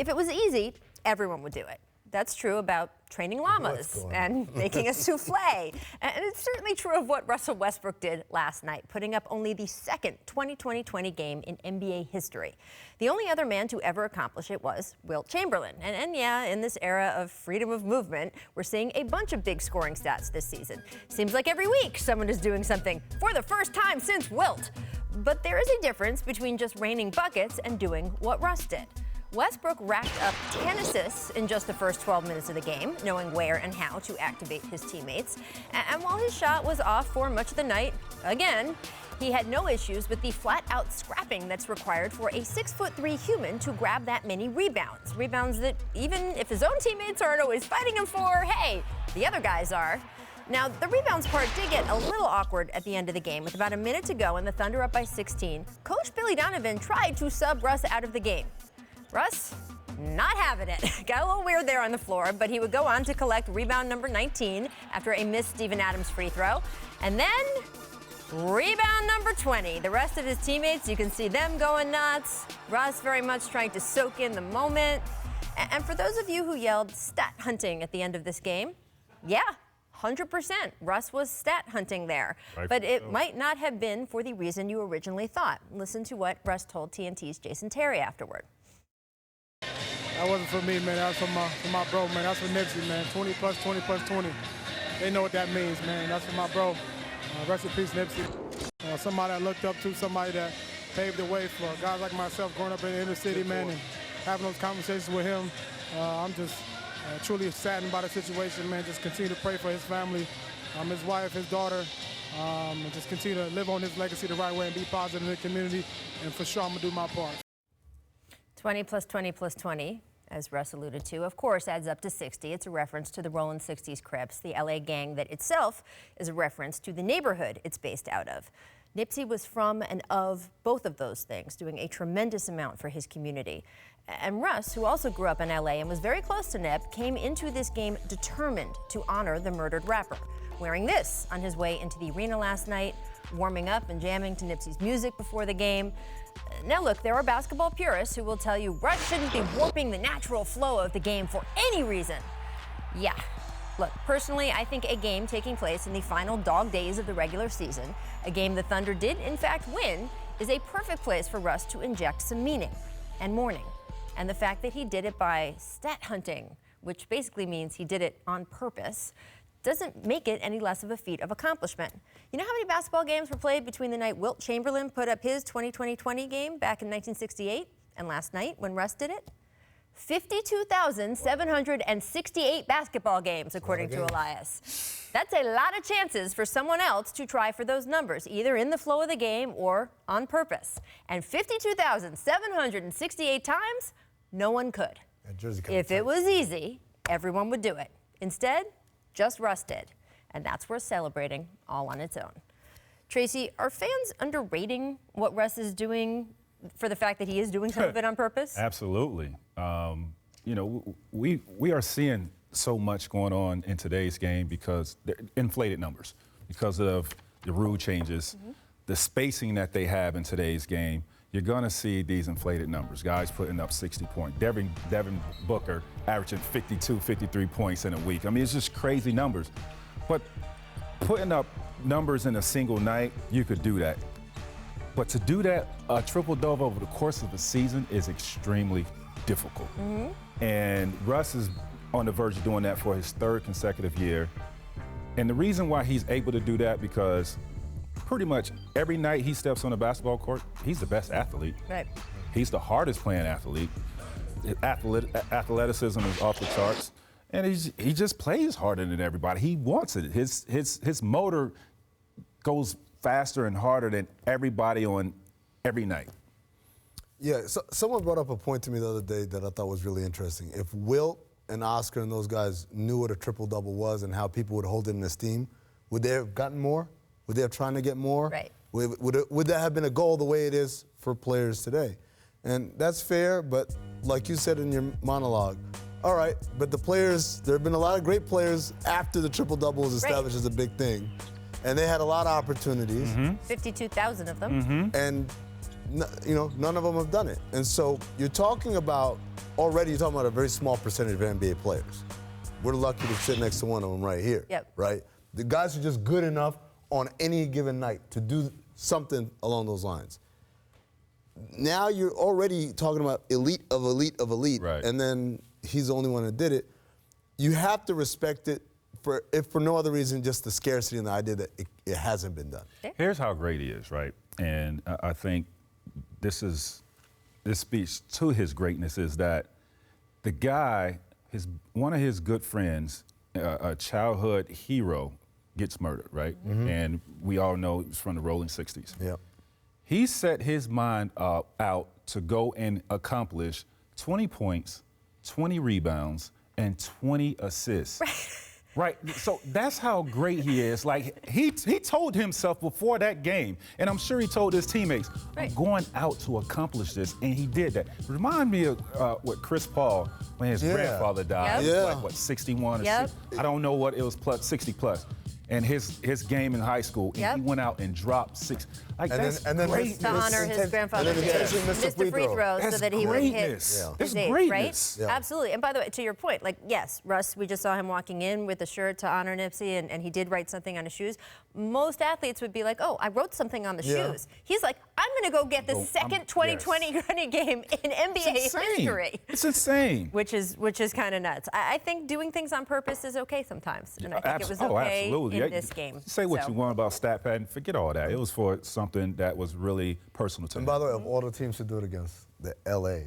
If it was easy, everyone would do it. That's true about training llamas and making a souffle. And it's certainly true of what Russell Westbrook did last night, putting up only the second 20-20-20 game in NBA history. The only other man to ever accomplish it was Wilt Chamberlain. And yeah, in this era of freedom of movement, we're seeing a bunch of big scoring stats this season. Seems like every week someone is doing something for the first time since Wilt. But there is a difference between just raining buckets and doing what Russ did. Westbrook racked up 10 assists in just the first 12 minutes of the game, knowing where and how to activate his teammates. And while his shot was off for much of the night, again, he had no issues with the flat-out scrapping that's required for a 6'3" human to grab that many rebounds. Rebounds that even if his own teammates aren't always fighting him for, hey, the other guys are. Now, the rebounds part did get a little awkward at the end of the game. With about a minute to go and the Thunder up by 16, Coach Billy Donovan tried to sub Russ out of the game. Russ, not having it. Got a little weird there on the floor, but he would go on to collect rebound number 19 after a missed Steven Adams free throw. And then rebound number 20. The rest of his teammates, you can see them going nuts. Russ very much trying to soak in the moment. And for those of you who yelled stat hunting at the end of this game, yeah, 100%. Russ was stat hunting there. But it might not have been for the reason you originally thought. Listen to what Russ told TNT's Jason Terry afterward. That wasn't for me, man. That was for my bro, man. That's for Nipsey, man. 20 plus 20 plus 20. They know what that means, man. That's for my bro. Rest in peace, Nipsey. Somebody I looked up to, somebody that paved the way for guys like myself growing up in the inner city, man, and having those conversations with him. I'm just truly saddened by the situation, man. Just continue to pray for his family, his wife, his daughter, and just continue to live on his legacy the right way and be positive in the community. And for sure, I'm going to do my part. 20 plus 20 plus 20, as Russ alluded to, of course, adds up to 60. It's a reference to the Rollin' 60s Crips, the LA gang that itself is a reference to the neighborhood it's based out of. Nipsey was from and of both of those things, doing a tremendous amount for his community. And Russ, who also grew up in LA and was very close to Nip, came into this game determined to honor the murdered rapper, wearing this on his way into the arena last night, warming up and jamming to Nipsey's music before the game. Now look, there are basketball purists who will tell you Russ shouldn't be warping the natural flow of the game for any reason. Yeah, look, personally, I think a game taking place in the final dog days of the regular season, a game the Thunder did in fact win, is a perfect place for Russ to inject some meaning and mourning. And the fact that he did it by stat hunting, which basically means he did it on purpose, doesn't make it any less of a feat of accomplishment. You know how many basketball games were played between the night Wilt Chamberlain put up his 20-20-20 game back in 1968 and last night when Russ did it? 52,768 basketball games, according to Elias. That's a lot of chances for someone else to try for those numbers, either in the flow of the game or on purpose. And 52,768 times, no one could. If it was easy, everyone would do it. Instead, just Russ did, and that's worth celebrating all on its own. Tracy, are fans underrating what Russ is doing for the fact that he is doing some of it on purpose? Absolutely. You know, we are seeing so much going on in today's game because they're inflated numbers, because of the rule changes, the spacing that they have in today's game. You're going to see these inflated numbers, guys putting up 60 points. Devin Booker averaging 52, 53 points in a week. I mean, it's just crazy numbers. But putting up numbers in a single night, you could do that. But to do that, a triple-double over the course of the season is extremely difficult. And Russ is on the verge of doing that for his third consecutive year. And the reason why he's able to do that, because pretty much every night he steps on the basketball court, he's the best athlete. Right. He's the hardest playing athlete. His athleticism is off the charts. And he just plays harder than everybody. He wants it. His motor goes faster and harder than everybody on every night. Yeah, so someone brought up a point to me the other day that I thought was really interesting. If Wilt and Oscar and those guys knew what a triple-double was and how people would hold it in esteem, would they have gotten more? Would they have tried to get more? Right. Would that have been a goal the way it is for players today? And that's fair, but like you said in your monologue, all right, but the players, there have been a lot of great players after the triple-double was established as a big thing. And they had a lot of opportunities. 52,000 of them. And none of them have done it. And so you're talking about a very small percentage of NBA players. We're lucky to sit next to one of them right here. Yep. Right? The guys are just good enough on any given night to do something along those lines. Now you're already talking about elite of elite of elite, right. And then he's the only one that did it. You have to respect it if for no other reason, just the scarcity and the idea that it hasn't been done. Here's how great he is, right? And I think this speaks to his greatness is that the guy, one of his good friends, a childhood hero, gets murdered, right? Mm-hmm. And we all know it was from the Rolling 60s. Yep. He set his mind out to go and accomplish 20 points, 20 rebounds, and 20 assists. Right, so that's how great he is. Like, he told himself before that game, and I'm sure he told his teammates, I'm going out to accomplish this, and he did that. Remind me of what Chris Paul, when his grandfather died, Yep. it was like, what, 61 or Yep. 60? I don't know what, it was plus 60 plus. And his game in high school, and Yep. he went out and dropped 6. Like, And that's then great. To honor his grandfather. and then intentionally missed Missed the free throw so That's that he would hit greatness. his That's age, greatness. right? Yeah. Absolutely. And by the way, to your point, like, yes, Russ, we just saw him walking in with a shirt to honor Nipsey, and he did write something on his shoes. Most athletes would be like, oh, I wrote something on the shoes. He's like, I'm going to go get the second 2020 running game in NBA history. It's insane. Which is kind of nuts. I think doing things on purpose is okay sometimes, and I think it was okay in this game. Say what you want about stat pad, forget all that. It was for something that was really personal to And me. by the way, of all the teams to do it against, the LA